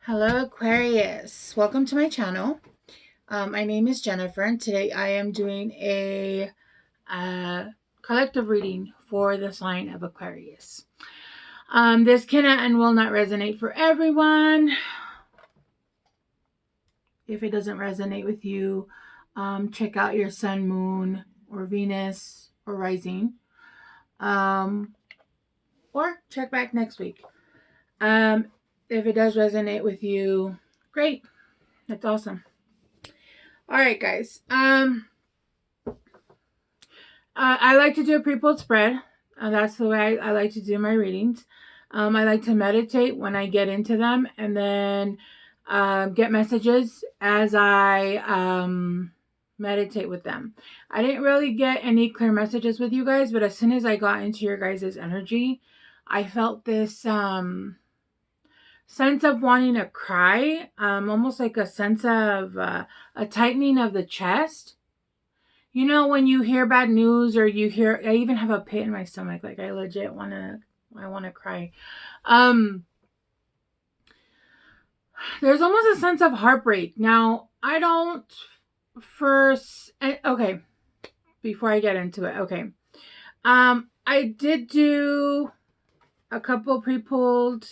Hello Aquarius, welcome to my channel. My name is Jennifer and today I am doing a collective reading for the sign of Aquarius. This cannot and will not resonate for everyone. If it doesn't resonate with you, check out your sun, moon, or Venus, or rising. Or check back next week. If it does resonate with you, great. That's awesome. All right, guys. I like to do a pre-pulled spread. That's the way I like to do my readings. I like to meditate when I get into them, and then get messages as I meditate with them. I didn't really get any clear messages with you guys, but as soon as I got into your guys' energy, I felt this sense of wanting to cry, almost like a sense of a tightening of the chest. You know, when you hear bad news or you hear, I even have a pit in my stomach. Like I legit want to cry. There's almost a sense of heartbreak. Now, I don't okay, before I get into it. Okay. I did do a couple pre-pulled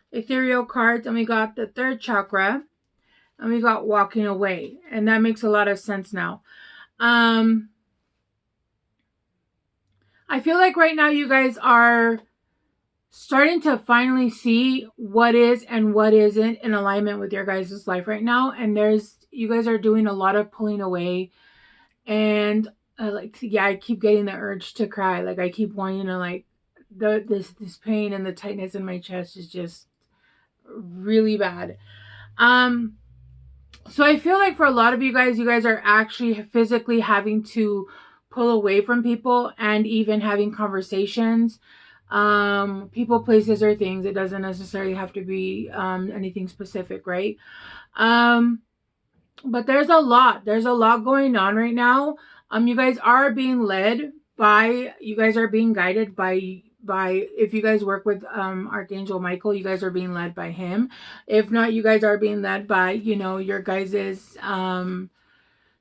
ethereal cards and we got the third chakra and we got walking away. And that makes a lot of sense now. I feel like right now you guys are starting to finally see what is and what isn't in alignment with your guys' life right now. And you guys are doing a lot of pulling away. And I keep getting the urge to cry. Like I keep wanting to this pain and the tightness in my chest is just really bad. So I feel like for a lot of you guys are actually physically having to pull away from people and even having conversations. People, places, or things. It doesn't necessarily have to be anything specific, right? But there's a lot going on right now. You guys are being led by, you guys are being guided by if you guys work with Archangel Michael, you guys are being led by him. If not, you guys are being led by, your guys's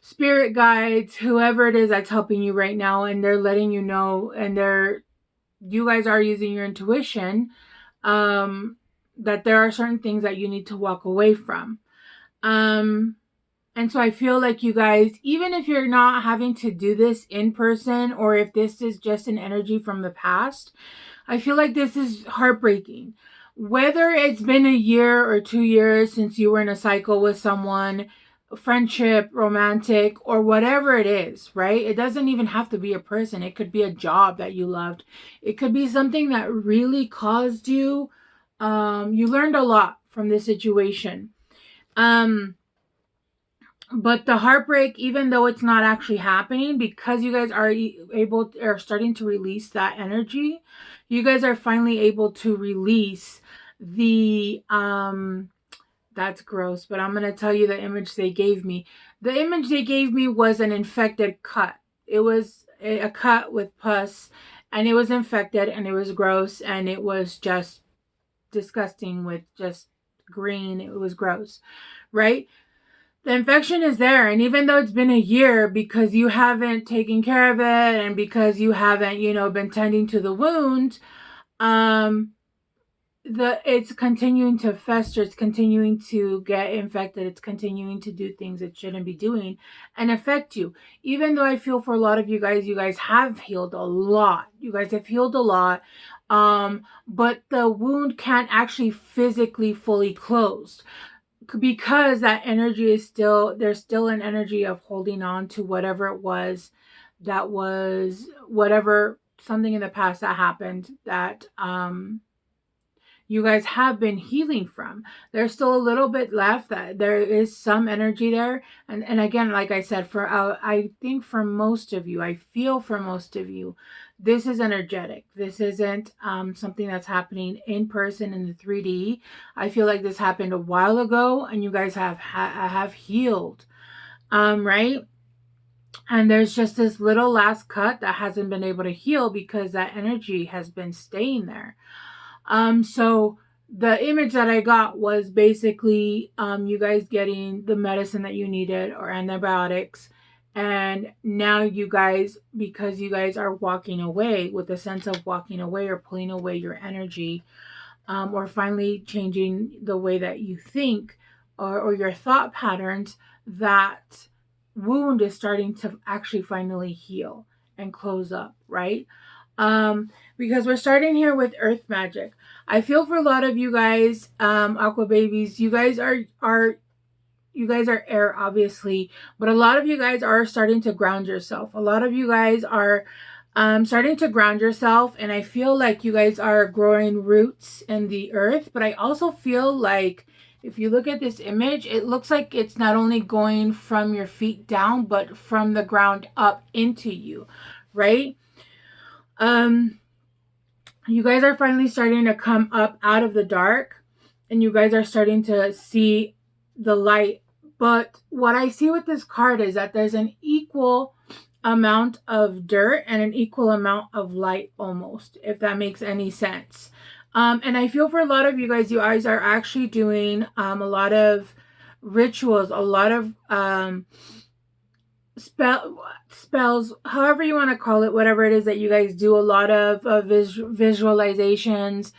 spirit guides, whoever it is that's helping you right now, and they're letting you know, and you guys are using your intuition, that there are certain things that you need to walk away from. And so I feel like you guys, even if you're not having to do this in person, or if this is just an energy from the past, I feel like this is heartbreaking. Whether it's been a year or 2 years since you were in a cycle with someone, friendship, romantic, or whatever it is, right? It doesn't even have to be a person. It could be a job that you loved. It could be something that really caused you. You learned a lot from this situation. But the heartbreak, even though it's not actually happening, because you guys are starting to release that energy, you guys are finally able to release the, that's gross, but I'm going to tell you the image they gave me. The image they gave me was an infected cut. It was a cut with pus, and it was infected, and it was gross, and it was just disgusting with just green. It was gross, right? The infection is there, and even though it's been a year, because you haven't taken care of it and because you haven't, been tending to the wound, it's continuing to fester, it's continuing to get infected, it's continuing to do things it shouldn't be doing and affect you. Even though I feel for a lot of you guys have healed a lot. You guys have healed a lot. But the wound can't actually physically fully close, because that energy is there's still an energy of holding on to whatever it was, whatever, something in the past that happened that you guys have been healing from. There's still a little bit left, that there is some energy there. And again, like I said, I think for most of you, I feel for most of you, this is energetic. This isn't something that's happening in person in the 3D. I feel like this happened a while ago and you guys have healed, right? And there's just this little last cut that hasn't been able to heal because that energy has been staying there. So the image that I got was basically you guys getting the medicine that you needed or antibiotics. And now you guys, because you guys are walking away with a sense of walking away or pulling away your energy, or finally changing the way that you think or your thought patterns, that wound is starting to actually finally heal and close up, right? Because we're starting here with earth magic. I feel for a lot of you guys, aqua babies, you guys are air, obviously, but a lot of you guys are starting to ground yourself. A lot of you guys are starting to ground yourself, and I feel like you guys are growing roots in the earth. But I also feel like if you look at this image, it looks like it's not only going from your feet down, but from the ground up into you, right? You guys are finally starting to come up out of the dark, and you guys are starting to see the light. But what I see with this card is that there's an equal amount of dirt and an equal amount of light, almost, if that makes any sense. And I feel for a lot of you guys are actually doing a lot of rituals, a lot of spells, however you want to call it, whatever it is that you guys do, a lot of visualizations.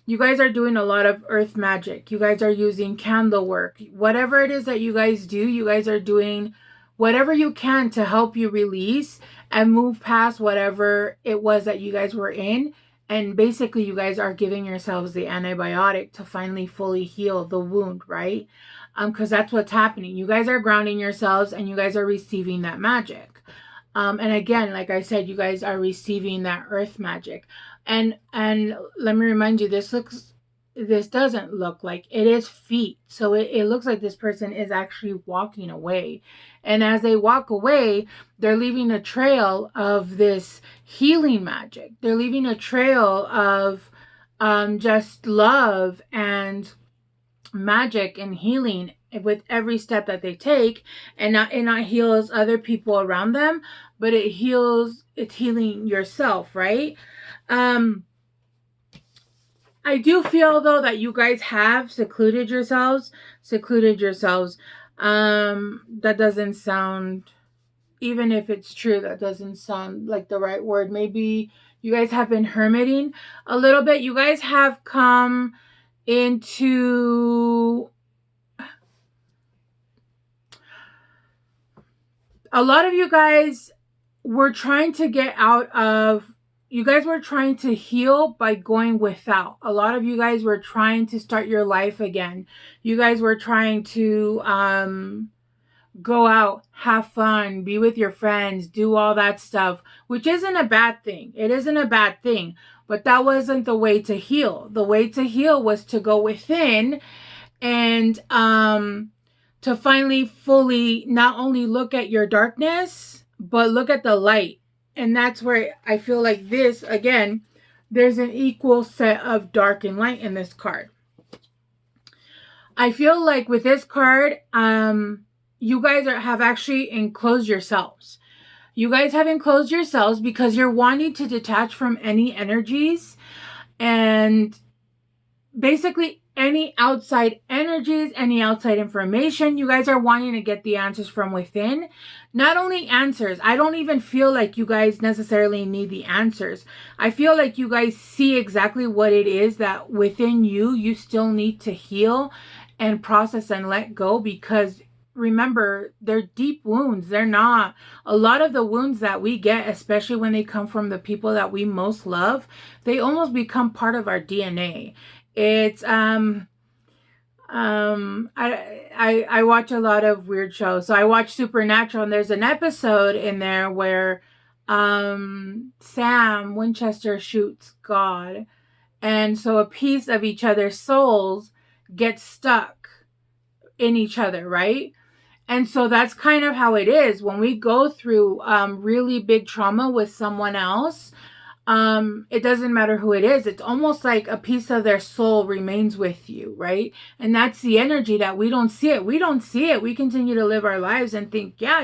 You guys are doing a lot of earth magic. You guys are using candle work. Whatever it is that you guys do, you guys are doing whatever you can to help you release and move past whatever it was that you guys were in. And basically, you guys are giving yourselves the antibiotic to finally fully heal the wound, right? Because that's what's happening. You guys are grounding yourselves and you guys are receiving that magic. And again, like I said, you guys are receiving that earth magic. And let me remind you, this doesn't look like, it is feet. So it looks like this person is actually walking away. And as they walk away, they're leaving a trail of this healing magic. They're leaving a trail of just love and magic and healing with every step that they take. And it not heals other people around them, but it's healing yourself, right? I do feel though that you guys have secluded yourselves. That doesn't sound, even if it's true, that doesn't sound like the right word. Maybe you guys have been hermiting a little bit. You guys have come into, a lot of you guys were trying to get out of, you guys were trying to heal by going without. A lot of you guys were trying to start your life again. You guys were trying to go out, have fun, be with your friends, do all that stuff, which isn't a bad thing. It isn't a bad thing, but that wasn't the way to heal. The way to heal was to go within and to finally fully not only look at your darkness, but look at the light. And that's where I feel like this, again, there's an equal set of dark and light in this card. I feel like with this card, you guys have actually enclosed yourselves. You guys have enclosed yourselves because you're wanting to detach from any energies and basically any outside energies, any outside information. You guys are wanting to get the answers from within. Not only answers, I don't even feel like you guys necessarily need the answers. I feel like you guys see exactly what it is that within you still need to heal and process and let go, because remember, they're deep wounds. They're not, a lot of the wounds that we get, especially when they come from the people that we most love, they almost become part of our DNA. It's I watch a lot of weird shows. So I watch Supernatural, and there's an episode in there where Sam Winchester shoots God. And so a piece of each other's souls gets stuck in each other, right? And so that's kind of how it is when we go through really big trauma with someone else. It doesn't matter who it is. It's almost like a piece of their soul remains with you, right? And that's the energy that we don't see it. We don't see it. We continue to live our lives and think, yeah,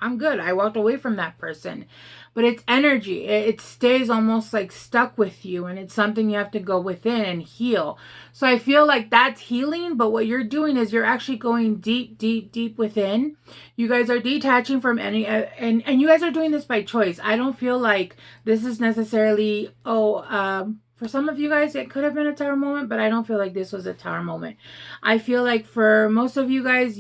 I'm good. I walked away from that person. but it's energy. It stays almost like stuck with you, and it's something you have to go within and heal. So I feel like that's healing, but what you're doing is you're actually going deep, deep, deep within. You guys are detaching from any, and you guys are doing this by choice. I don't feel like this is necessarily, for some of you guys, it could have been a tower moment, but I don't feel like this was a tower moment. I feel like for most of you guys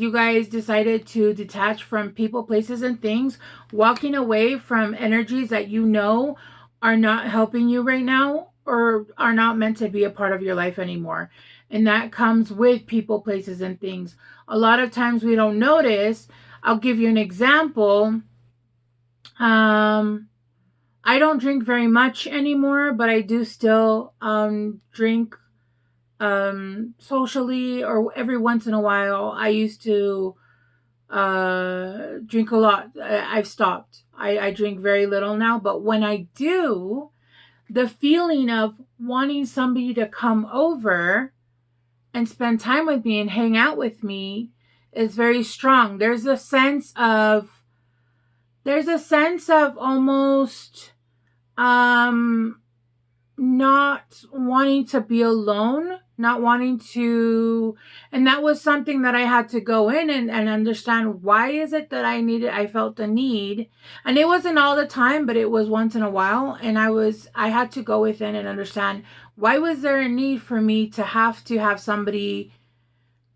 decided to detach from people, places, and things, walking away from energies that you know are not helping you right now or are not meant to be a part of your life anymore. And that comes with people, places, and things. A lot of times we don't notice. I'll give you an example. I don't drink very much anymore, but I do still drink socially or every once in a while. I used to drink a lot. I've stopped. I drink very little now, but when I do, the feeling of wanting somebody to come over and spend time with me and hang out with me is very strong. There's a sense of almost not wanting to be alone, not wanting to, and that was something that I had to go in and understand. Why is it that I felt the need, and it wasn't all the time, but it was once in a while, and I had to go within and understand, why was there a need for me to have somebody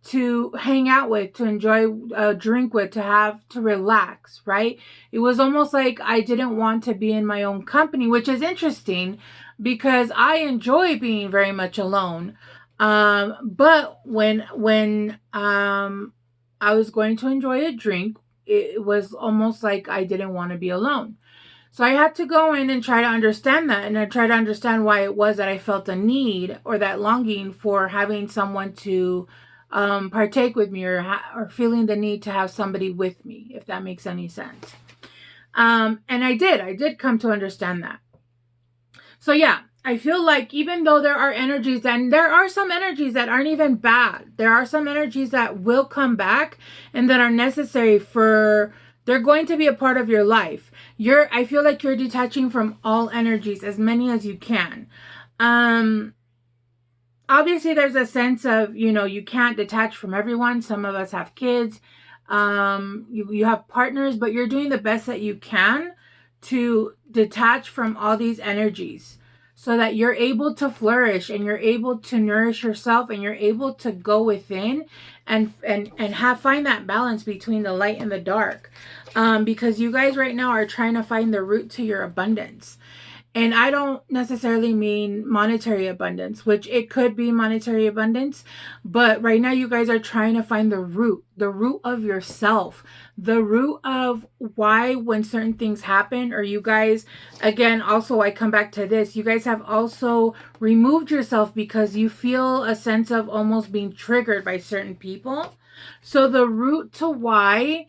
to hang out with, to enjoy a drink with, to relax, right? It was almost like I didn't want to be in my own company, which is interesting because I enjoy being very much alone. But when I was going to enjoy a drink, it was almost like I didn't want to be alone. So I had to go in and try to understand that, and I try to understand why it was that I felt a need or that longing for having someone to partake with me, or feeling the need to have somebody with me, if that makes any sense. And I did come to understand that. So yeah, I feel like even though there are energies, and there are some energies that aren't even bad, there are some energies that will come back and that are necessary they're going to be a part of your life. I feel like you're detaching from all energies, as many as you can. Obviously there's a sense of, you can't detach from everyone. Some of us have kids. You have partners, but you're doing the best that you can to detach from all these energies so that you're able to flourish and you're able to nourish yourself and you're able to go within and find that balance between the light and the dark. Because you guys right now are trying to find the root to your abundance. And I don't necessarily mean monetary abundance, which it could be monetary abundance. But right now you guys are trying to find the root of yourself, the root of why when certain things happen, or you guys, again, also I come back to this, you guys have also removed yourself because you feel a sense of almost being triggered by certain people. So the root to why,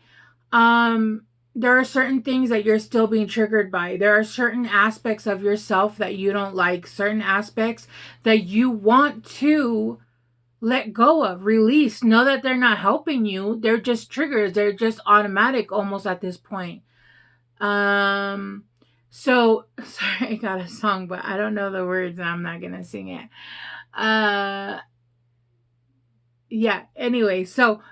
there are certain things that you're still being triggered by. There are certain aspects of yourself that you don't like, certain aspects that you want to let go of, release. Know that they're not helping you. They're just triggers. They're just automatic almost at this point. So, sorry, I got a song, but I don't know the words and I'm not going to sing it. Yeah, anyway, so,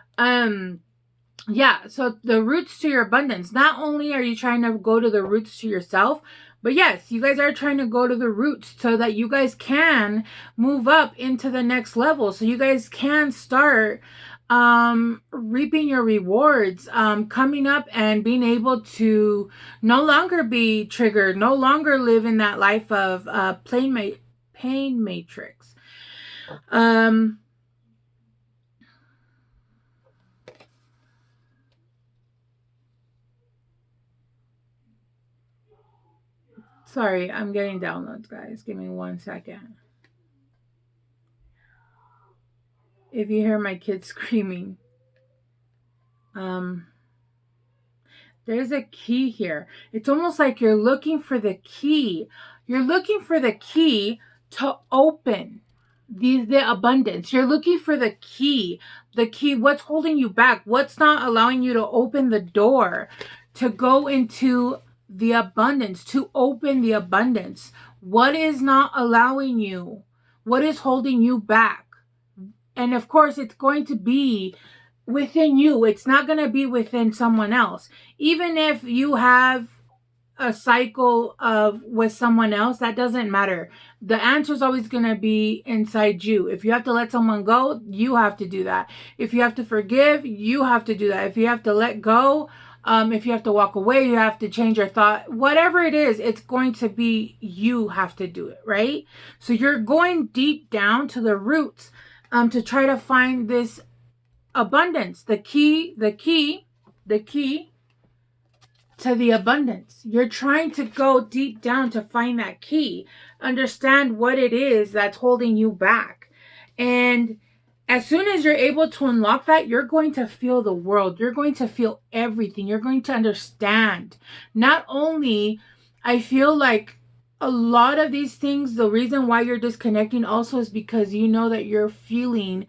yeah, so the roots to your abundance. Not only are you trying to go to the roots to yourself, but yes, you guys are trying to go to the roots so that you guys can move up into the next level. So you guys can start reaping your rewards, coming up and being able to no longer be triggered, no longer live in that life of pain matrix. Sorry, I'm getting downloads, guys. Give me 1 second. If you hear my kids screaming, there's a key here. It's almost like you're looking for the key. You're looking for the key to open the abundance. You're looking for the key. The key, what's holding you back? What's not allowing you to open the door to go into the abundance, to open the abundance. What is not allowing you? What is holding you back? And of course, it's going to be within you. It's not going to be within someone else. Even if you have a cycle of with someone else, that doesn't matter. The answer is always going to be inside you. If you have to let someone go, you have to do that. If you have to forgive, you have to do that. If you have to let go, if you have to walk away, you have to change your thought. Whatever it is, it's going to be you have to do it, right? So you're going deep down to the roots to try to find this abundance, the key to the abundance. You're trying to go deep down to find that key, understand what it is that's holding you back. And as soon as you're able to unlock that, you're going to feel the world. You're going to feel everything. You're going to understand. Not only, I feel like a lot of these things, the reason why you're disconnecting also is because you know that you're feeling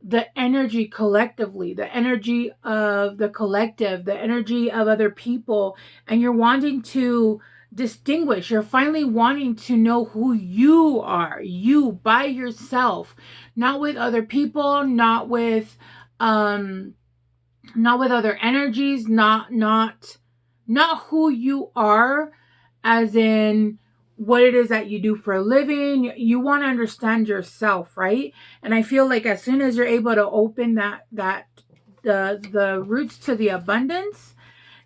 the energy collectively, the energy of the collective, the energy of other people, and you're wanting to distinguish. You're finally wanting to know who you are, you by yourself, not with other people, not with other energies, not who you are, as in what it is that you do for a living. You want to understand yourself, right? And I feel like as soon as you're able to open the roots to the abundance,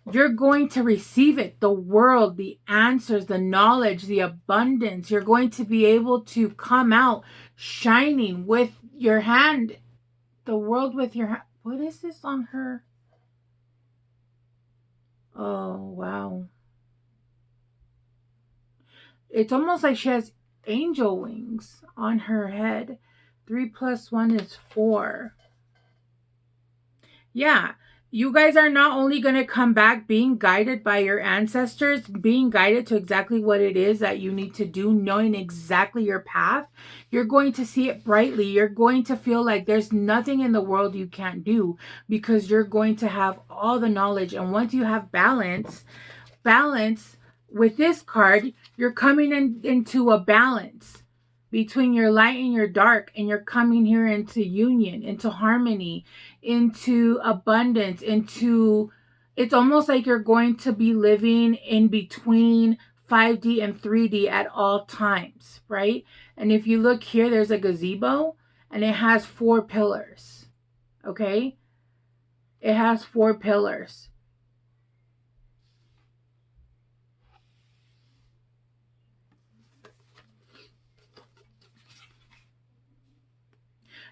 you're going to receive it, the world, the answers, the knowledge, the abundance. You're going to be able to come out shining with your hand, the world with your hand. What is this on her? Oh, wow. It's almost like she has angel wings on her head. 3 + 1 is 4. Yeah, you guys are not only going to come back being guided by your ancestors, being guided to exactly what it is that you need to do, knowing exactly your path. You're going to see it brightly. You're going to feel like there's nothing in the world you can't do, because you're going to have all the knowledge. And once you have balance with this card, you're coming into a balance between your light and your dark, and you're coming here into union, into harmony, into abundance, into, it's almost like you're going to be living in between 5D and 3D at all times, right? And if you look here, there's a gazebo and it has 4 pillars, okay? It has 4 pillars.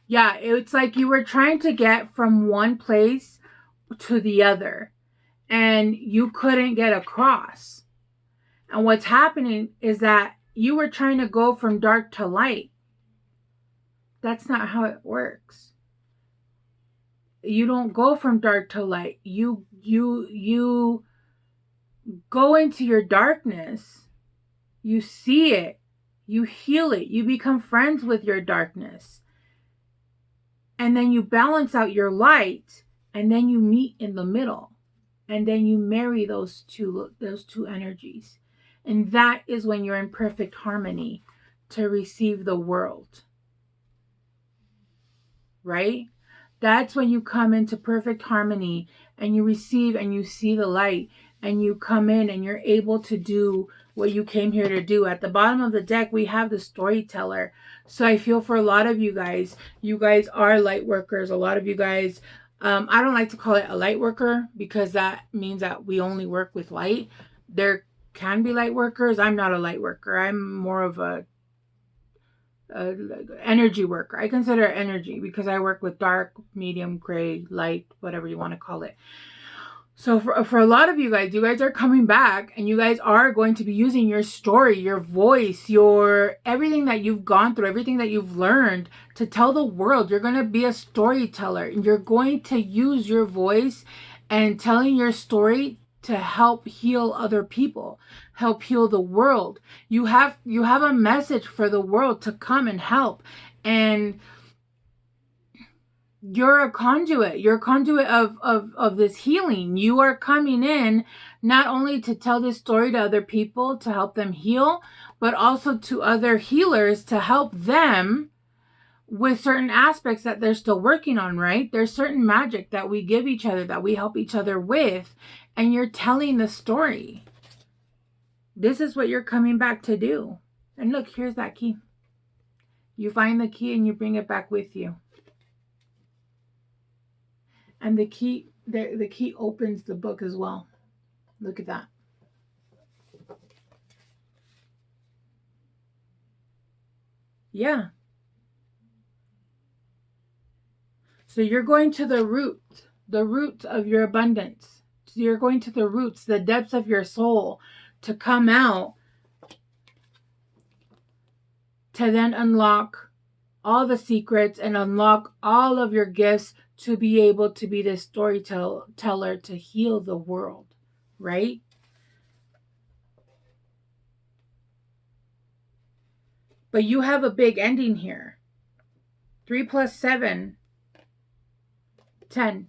Yeah, it's like you were trying to get from one place to the other and you couldn't get across. And what's happening is that you were trying to go from dark to light. That's not how it works. You don't go from dark to light. You go into your darkness. You see it. You heal it. You become friends with your darkness. And then you balance out your light, and then you meet in the middle, and then you marry those two energies, and that is when you're in perfect harmony to receive the world, right? That's when you come into perfect harmony and you receive and you see the light, and you come in and you're able to do what you came here to do. At the bottom of the deck, we have the storyteller. So I feel for a lot of you guys are light workers. A lot of you guys, I don't like to call it a light worker because that means that we only work with light. There can be light workers. I'm not a light worker. I'm more of a energy worker. I consider it energy because I work with dark, medium, gray, light, whatever you want to call it. So for a lot of you guys are coming back, and you guys are going to be using your story, your voice, your everything that you've gone through, everything that you've learned to tell the world. You're going to be a storyteller, and you're going to use your voice and telling your story to help heal other people, help heal the world. You have a message for the world to come and help. And You're a conduit. You're a conduit of this healing. You are coming in not only to tell this story to other people to help them heal, but also to other healers to help them with certain aspects that they're still working on, right? There's certain magic that we give each other, that we help each other with, and you're telling the story. This is what you're coming back to do. And look, here's that key. You find the key and you bring it back with you. And the key opens the book as well. Look at that. Yeah. So you're going to the root of your abundance. So you're going to the roots, the depths of your soul, to come out, to then unlock all the secrets and unlock all of your gifts to be able to be this storyteller to heal the world, right? But you have a big ending here. 3 plus 7, 10.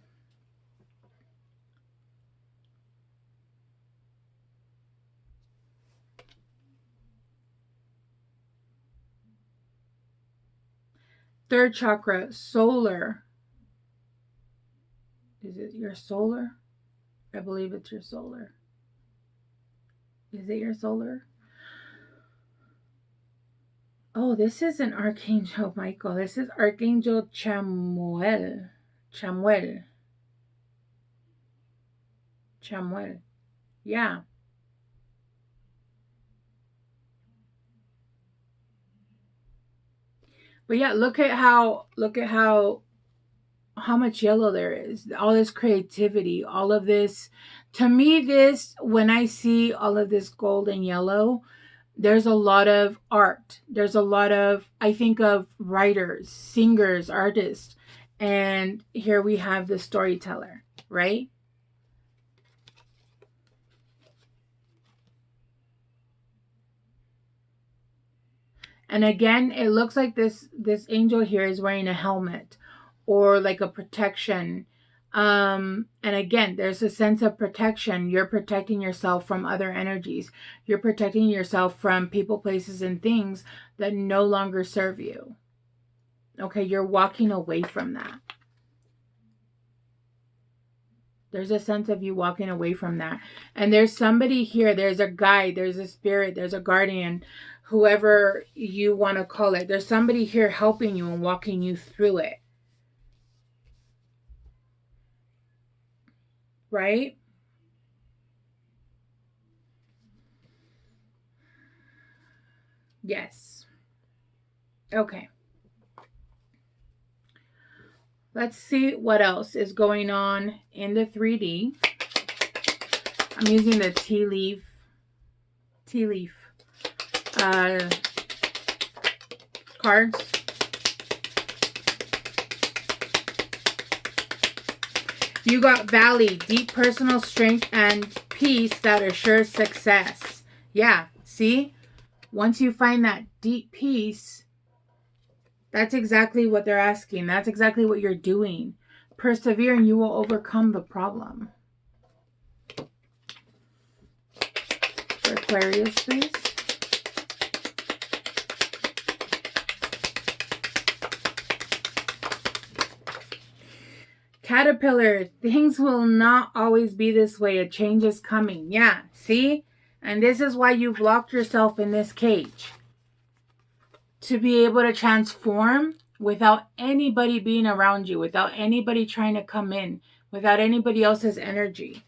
Third chakra, solar. Is it your solar? I believe it's your solar. Is it your solar? Oh, this is an Archangel Michael. This is Archangel Chamuel. Chamuel. Yeah. But yeah, look at how much yellow there is. All this creativity, all of this. To me, this, when I see all of this gold and yellow, there's a lot of art. There's a lot of, I think of writers, singers, artists. And here we have the storyteller, right? And again, it looks like this angel here is wearing a helmet or like a protection. And again, there's a sense of protection. You're protecting yourself from other energies. You're protecting yourself from people, places, and things that no longer serve you. Okay, you're walking away from that. There's a sense of you walking away from that. And there's somebody here, there's a guide, there's a spirit, there's a guardian, whoever you want to call it. There's somebody here helping you and walking you through it. Right? Yes. Okay. Let's see what else is going on in the 3D. I'm using the tea leaf cards. You got Valley, deep personal strength and peace that assures success. Yeah, see? Once you find that deep peace, that's exactly what they're asking. That's exactly what you're doing. Persevere and you will overcome the problem. For Aquarius, please. Caterpillar, things will not always be this way. A change is coming. Yeah, see? And this is why you've locked yourself in this cage. To be able to transform without anybody being around you, without anybody trying to come in, without anybody else's energy.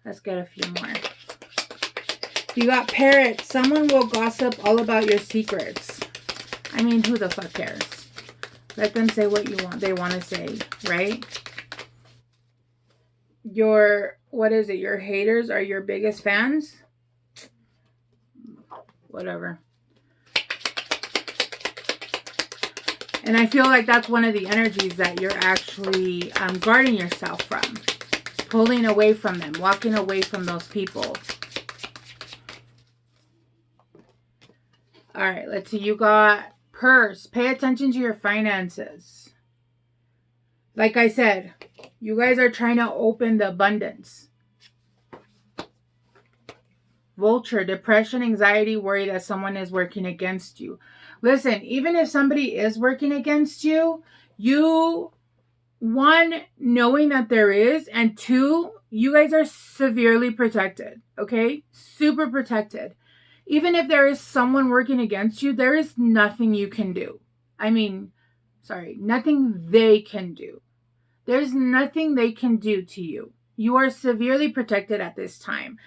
Let's get a few more. You got Parrot. Someone will gossip all about your secrets. I mean, who the fuck cares? Let them say what they want to say, right? What is it? Your haters are your biggest fans? Whatever. And I feel like that's one of the energies that you're actually guarding yourself from. Pulling away from them. Walking away from those people. Alright, let's see. You got purse. Pay attention to your finances. Like I said, you guys are trying to open the abundance. Vulture, depression, anxiety, worry that someone is working against you. Listen, even if somebody is working against you, one, knowing that there is, and two, you guys are severely protected, okay? Super protected. Even if there is someone working against you, there is nothing you can do. I mean, sorry, nothing they can do. There's nothing they can do to you. You are severely protected at this time.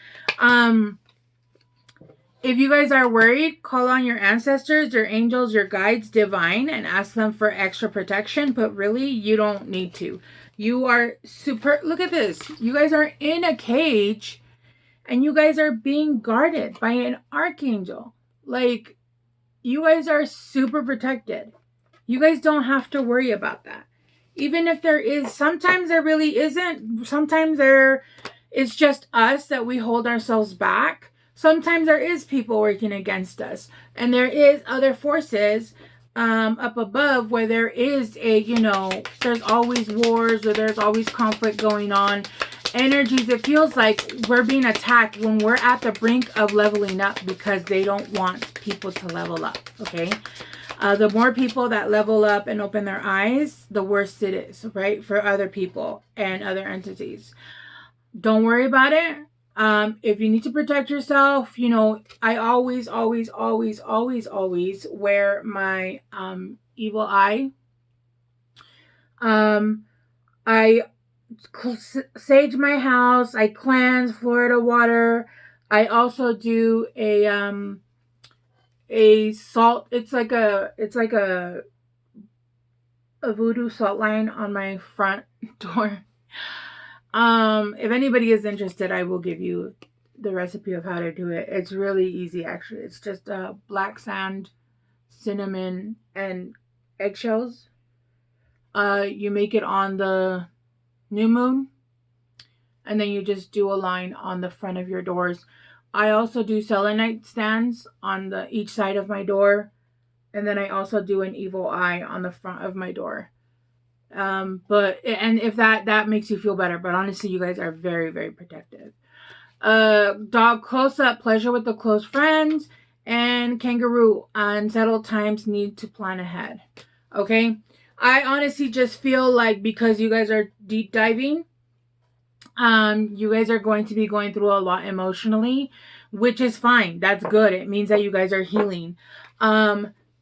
If you guys are worried, call on your ancestors, your angels, your guides, divine, and ask them for extra protection. But really, you don't need to. You are super... Look at this. You guys are in a cage, and you guys are being guarded by an archangel. Like, you guys are super protected. You guys don't have to worry about that. Even if there is... Sometimes there really isn't. Sometimes it's just us that we hold ourselves back. Sometimes there is people working against us, and there is other forces up above where there is there's always wars, or there's always conflict going on. Energies, it feels like we're being attacked when we're at the brink of leveling up, because they don't want people to level up, okay? The more people that level up and open their eyes, the worse it is, right? For other people and other entities. Don't worry about it. If you need to protect yourself, I always wear my evil eye. I sage my house. I cleanse Florida water. I also do a salt. It's like a voodoo salt line on my front door. If anybody is interested, I will give you the recipe of how to do it. It's really easy, actually. It's just black sand, cinnamon, and eggshells. You make it on the new moon, and then you just do a line on the front of your doors. I also do selenite stands on each side of my door, and then I also do an evil eye on the front of my door. If that makes you feel better, but honestly, you guys are very, very protective. Dog close-up, pleasure with the close friends, and kangaroo, unsettled times, need to plan ahead. Okay? I honestly just feel like because you guys are deep diving, you guys are going to be going through a lot emotionally, which is fine. That's good. It means that you guys are healing.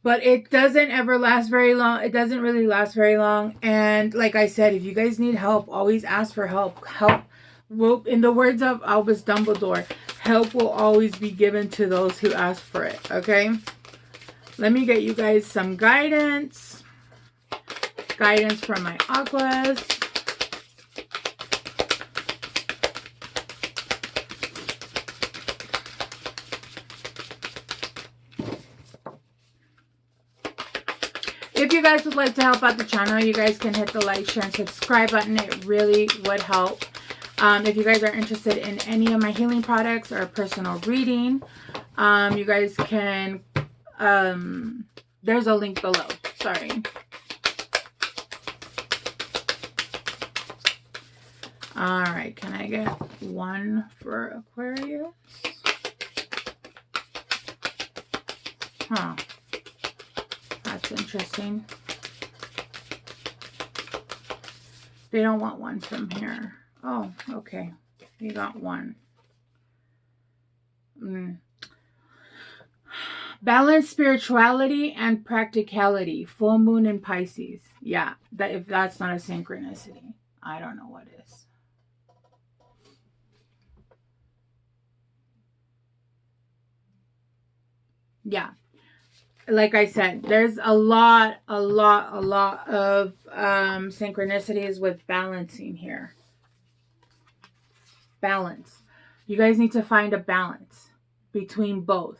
But it doesn't ever last very long. It doesn't really last very long. And like I said, if you guys need help, always ask for help. Help will, in the words of Albus Dumbledore, help will always be given to those who ask for it. Okay? Let me get you guys some guidance. Guidance from my aquas. If you guys would like to help out the channel, you guys can hit the like, share, and subscribe button. It really would help. If you guys are interested in any of my healing products or a personal reading, you guys can, there's a link below. Sorry. Alright, can I get one for Aquarius? Huh. That's interesting. They don't want one from here. Oh, okay. You got one. Balance spirituality and practicality. Full moon in Pisces. Yeah, if that's not a synchronicity, I don't know what is. Yeah. Like I said, there's a lot of synchronicities with balancing here. Balance. You guys need to find a balance between both.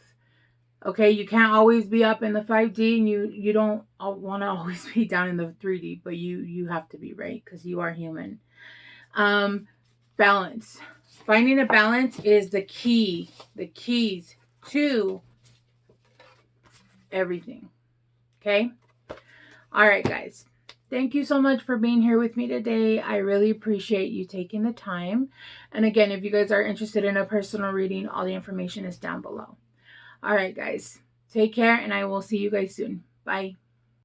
Okay, you can't always be up in the 5D, and you don't want to always be down in the 3D, but you have to be, right? Because you are human. Balance. Finding a balance is the keys to everything. Okay? All right, guys. Thank you so much for being here with me today. I really appreciate you taking the time. And again, if you guys are interested in a personal reading, all the information is down below. All right, guys. Take care, and I will see you guys soon. Bye.